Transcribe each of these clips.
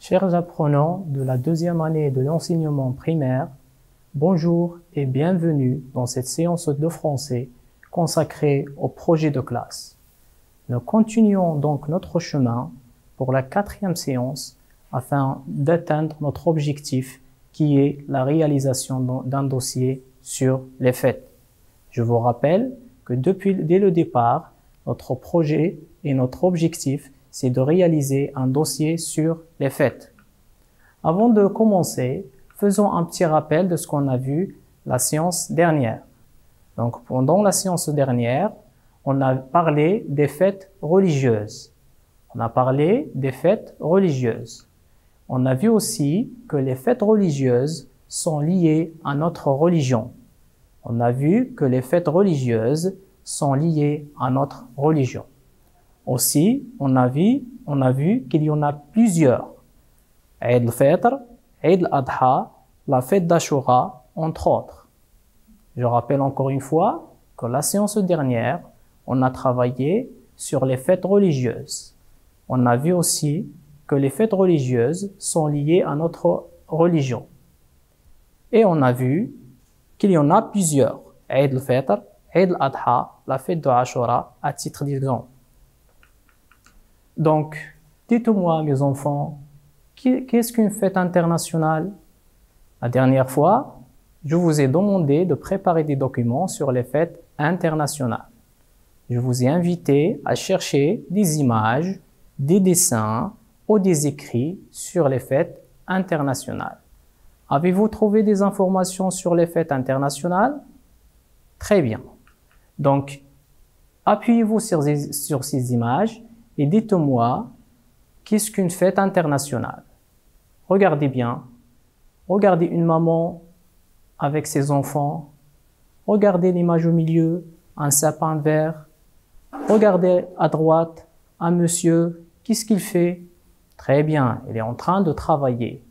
Chers apprenants de la deuxième année de l'enseignement primaire, bonjour et bienvenue dans cette séance de français consacrée au projet de classe. Nous continuons donc notre chemin pour la quatrième séance afin d'atteindre notre objectif qui est la réalisation d'un dossier sur les fêtes. Je vous rappelle que dès le départ, notre projet et notre objectif, c'est de réaliser un dossier sur les fêtes. Avant de commencer, faisons un petit rappel de ce qu'on a vu la séance dernière. Donc, pendant la séance dernière, on a parlé des fêtes religieuses. On a vu aussi que les fêtes religieuses sont liées à notre religion. On a vu que les fêtes religieuses sont liées à notre religion. Aussi, on a vu qu'il y en a plusieurs. Eid al-Fitr, Eid al-Adha, la fête d'Ashura, entre autres. Je rappelle encore une fois que la séance dernière, on a travaillé sur les fêtes religieuses. On a vu aussi que les fêtes religieuses sont liées à notre religion. Et on a vu qu'il y en a plusieurs. Eid al-Fitr, Eid al-Adha, la fête d'Ashura, à titre d'exemple. Donc, dites-moi, mes enfants, qu'est-ce qu'une fête internationale? La dernière fois, je vous ai demandé de préparer des documents sur les fêtes internationales. Je vous ai invité à chercher des images, des dessins ou des écrits sur les fêtes internationales. Avez-vous trouvé des informations sur les fêtes internationales? Très bien. Donc, appuyez-vous sur ces images et dites-moi, qu'est-ce qu'une fête internationale? Regardez bien. Regardez une maman avec ses enfants. Regardez l'image au milieu, un sapin vert. Regardez à droite, un monsieur. Qu'est-ce qu'il fait? Très bien, il est en train de travailler.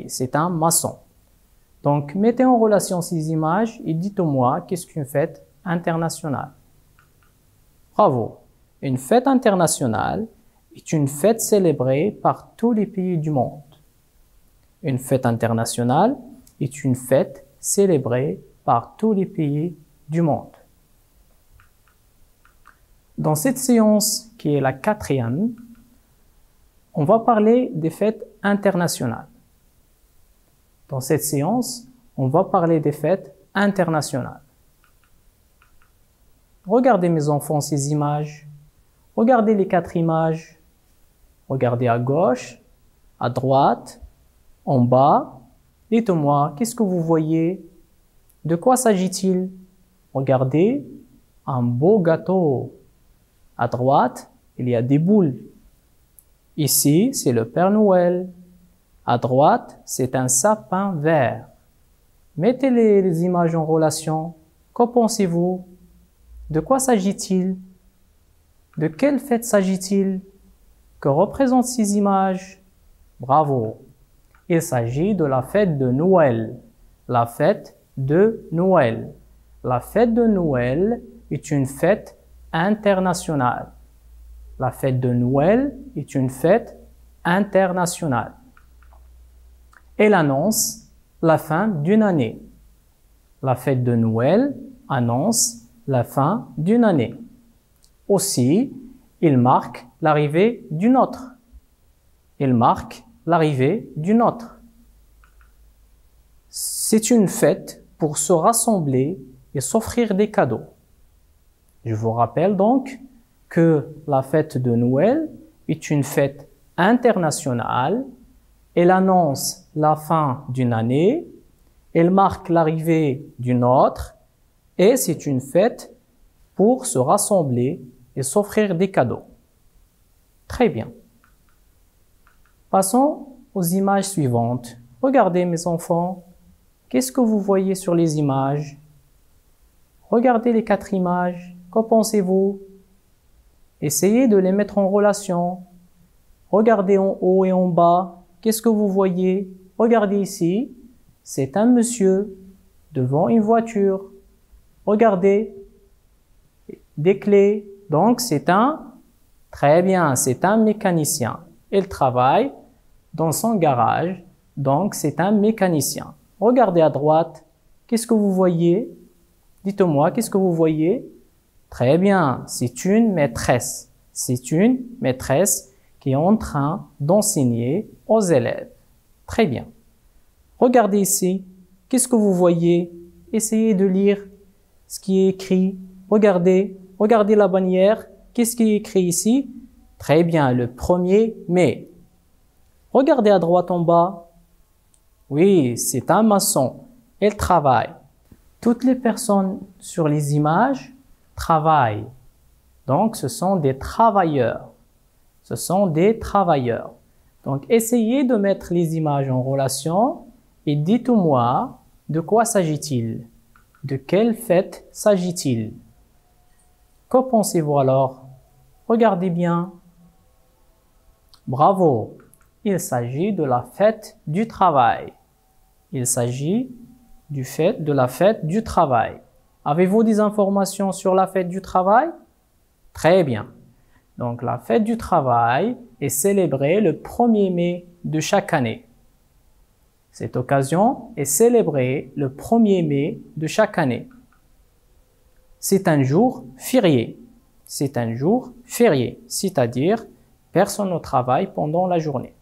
C'est un maçon. Donc, mettez en relation ces images et dites-moi qu'est-ce qu'une fête internationale. Bravo. Une fête internationale est une fête célébrée par tous les pays du monde. Une fête internationale est une fête célébrée par tous les pays du monde. Dans cette séance, qui est la quatrième, on va parler des fêtes internationales. Dans cette séance, on va parler des fêtes internationales. Regardez, mes enfants, ces images. Regardez les 4 images. Regardez à gauche, à droite, en bas. Dites-moi, qu'est-ce que vous voyez? De quoi s'agit-il? Regardez, un beau gâteau. À droite, il y a des boules. Ici, c'est le Père Noël. À droite, c'est un sapin vert. Mettez les images en relation. Qu'en pensez-vous? De quoi s'agit-il? De quelle fête s'agit-il? Que représentent ces images? Bravo! Il s'agit de la fête de Noël. La fête de Noël. La fête de Noël est une fête internationale. La fête de Noël est une fête internationale. Elle annonce la fin d'une année. La fête de Noël annonce la fin d'une année. Aussi, il marque l'arrivée d'une autre. C'est une fête pour se rassembler et s'offrir des cadeaux. Je vous rappelle donc que la fête de Noël est une fête internationale. Elle annonce la fin d'une année. Elle marque l'arrivée d'une autre. Et c'est une fête pour se rassembler et s'offrir des cadeaux. Très bien. Passons aux images suivantes. Regardez, mes enfants. Qu'est-ce que vous voyez sur les images? Regardez les 4 images. Qu'en pensez-vous? Essayez de les mettre en relation. Regardez en haut et en bas. Qu'est-ce que vous voyez? Regardez ici. C'est un monsieur devant une voiture. Regardez. Des clés. Donc, c'est un mécanicien. Il travaille dans son garage, donc c'est un mécanicien. Regardez à droite, qu'est-ce que vous voyez? Dites-moi, qu'est-ce que vous voyez? Très bien, c'est une maîtresse. C'est une maîtresse qui est en train d'enseigner aux élèves. Très bien. Regardez ici, qu'est-ce que vous voyez? Essayez de lire ce qui est écrit. Regardez la bannière. Qu'est-ce qui est écrit ici? Très bien, le 1er mai. Regardez à droite en bas. Oui, c'est un maçon. Il travaille. Toutes les personnes sur les images travaillent. Donc, ce sont des travailleurs. Ce sont des travailleurs. Donc, essayez de mettre les images en relation et dites-moi de quoi s'agit-il? De quelle fête s'agit-il? Que pensez-vous alors? Regardez bien. Bravo! Il s'agit de la fête du travail. Il s'agit de la fête du travail. Avez-vous des informations sur la fête du travail? Très bien. Donc, la fête du travail est célébrée le 1er mai de chaque année. Cette occasion est célébrée le 1er mai de chaque année. C'est un jour férié. C'est un jour férié, c'est-à-dire personne ne travaille pendant la journée.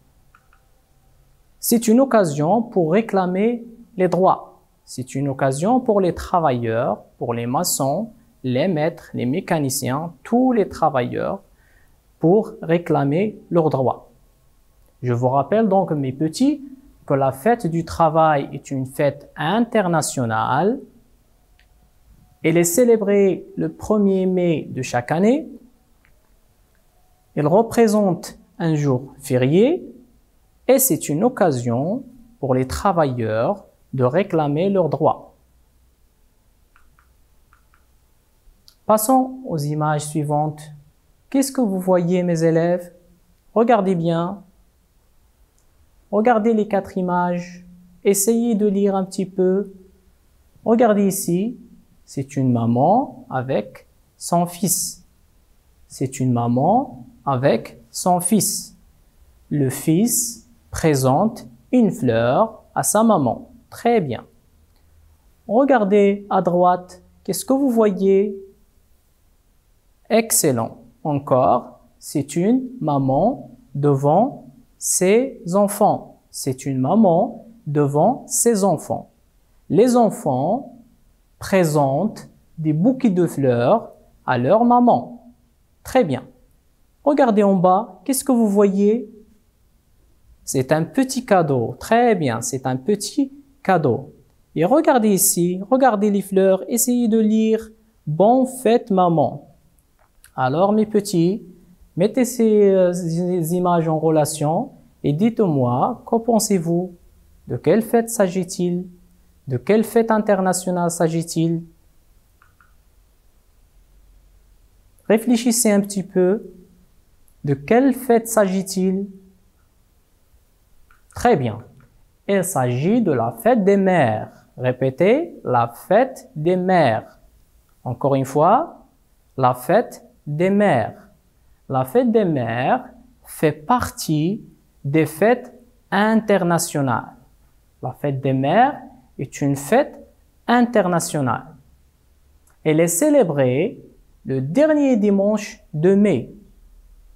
C'est une occasion pour réclamer les droits. C'est une occasion pour les travailleurs, pour les maçons, les maîtres, les mécaniciens, tous les travailleurs pour réclamer leurs droits. Je vous rappelle donc, mes petits, que la fête du travail est une fête internationale. Elle est célébrée le 1er mai de chaque année. Elle représente un jour férié et c'est une occasion pour les travailleurs de réclamer leurs droits. Passons aux images suivantes. Qu'est-ce que vous voyez, mes élèves? Regardez bien. Regardez les 4 images. Essayez de lire un petit peu. Regardez ici. C'est une maman avec son fils. C'est une maman avec son fils. Le fils présente une fleur à sa maman. Très bien. Regardez à droite. Qu'est-ce que vous voyez? Excellent. Encore, c'est une maman devant ses enfants. C'est une maman devant ses enfants. Les enfants présentent des bouquets de fleurs à leur maman. Très bien. Regardez en bas, qu'est-ce que vous voyez? C'est un petit cadeau. Très bien, c'est un petit cadeau. Et regardez ici, regardez les fleurs, essayez de lire « Bonne fête maman ». Alors mes petits, mettez ces images en relation et dites-moi, qu'en pensez-vous? De quelle fête s'agit-il? De quelle fête internationale s'agit-il? Réfléchissez un petit peu. De quelle fête s'agit-il? Très bien. Il s'agit de la fête des mères. Répétez, la fête des mères. Encore une fois, la fête des mères. La fête des mères fait partie des fêtes internationales. La fête des mères est une fête internationale. Elle est célébrée le dernier dimanche de mai.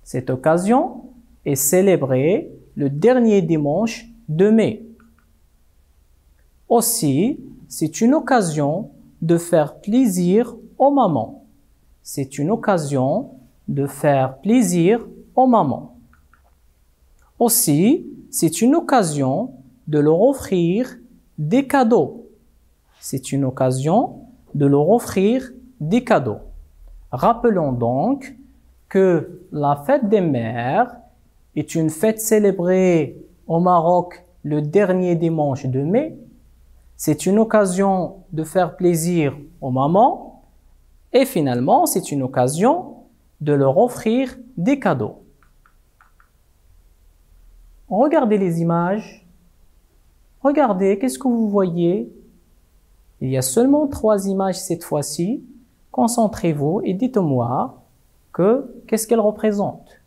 Cette occasion est célébrée le dernier dimanche de mai. Aussi, c'est une occasion de faire plaisir aux mamans. C'est une occasion de faire plaisir aux mamans. Aussi, c'est une occasion de leur offrir des cadeaux. C'est une occasion de leur offrir des cadeaux. Rappelons donc que la fête des mères est une fête célébrée au Maroc le dernier dimanche de mai. C'est une occasion de faire plaisir aux mamans et finalement, c'est une occasion de leur offrir des cadeaux. Regardez les images. Regardez, qu'est-ce que vous voyez? Il y a seulement 3 images cette fois-ci. Concentrez-vous et dites-moi qu'est-ce qu'elles représentent.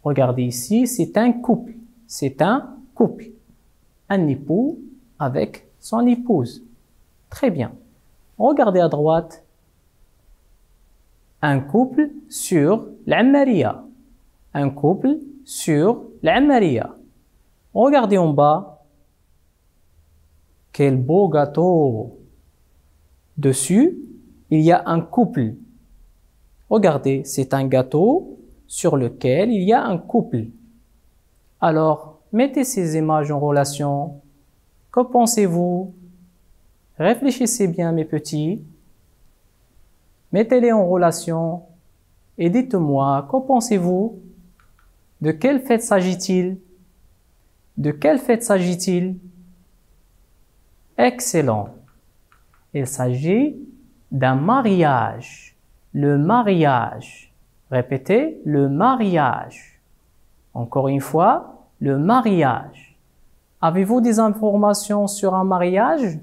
Regardez ici, c'est un couple. C'est un couple. Un époux avec son épouse. Très bien. Regardez à droite. Un couple sur l'Ammariya. Un couple sur l'Ammariya. Regardez en bas. Quel beau gâteau. Dessus, il y a un couple. Regardez, c'est un gâteau sur lequel il y a un couple. Alors, mettez ces images en relation. Que pensez-vous? Réfléchissez bien, mes petits. Mettez-les en relation et dites-moi, que pensez-vous? De quelle fête s'agit-il? De quelle fête s'agit-il? Excellent. Il s'agit d'un mariage. Le mariage. Répétez, le mariage. Encore une fois, le mariage. Avez-vous des informations sur un mariage?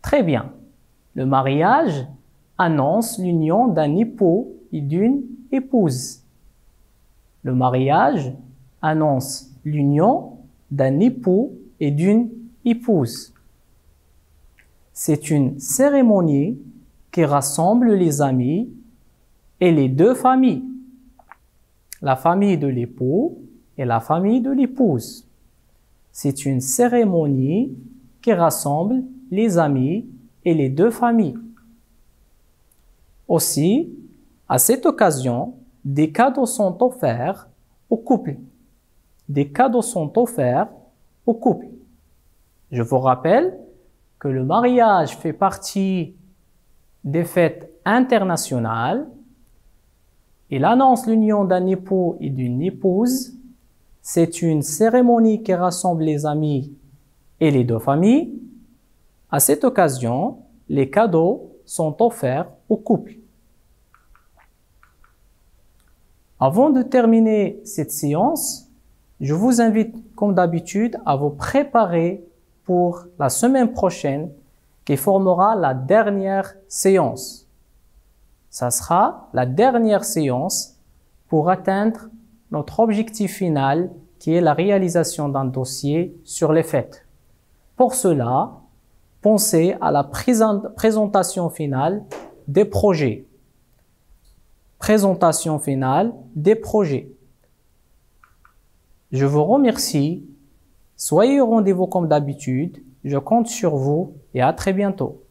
Très bien. Le mariage annonce l'union d'un époux et d'une épouse. Le mariage annonce l'union d'un époux et d'une épouse. C'est une cérémonie qui rassemble les amis et les deux familles, la famille de l'époux et la famille de l'épouse. C'est une cérémonie qui rassemble les amis et les deux familles. Aussi, à cette occasion, des cadeaux sont offerts au couple. Des cadeaux sont offerts au couple. Je vous rappelle que le mariage fait partie des fêtes internationales. Il annonce l'union d'un époux et d'une épouse. C'est une cérémonie qui rassemble les amis et les deux familles. À cette occasion, les cadeaux sont offerts au couple. Avant de terminer cette séance, je vous invite, comme d'habitude, à vous préparer pour la semaine prochaine qui formera la dernière séance. Ça sera la dernière séance pour atteindre notre objectif final qui est la réalisation d'un dossier sur les fêtes. Pour cela, pensez à la présentation finale des projets. Présentation finale des projets. Je vous remercie. Soyez au rendez-vous comme d'habitude. Je compte sur vous et à très bientôt.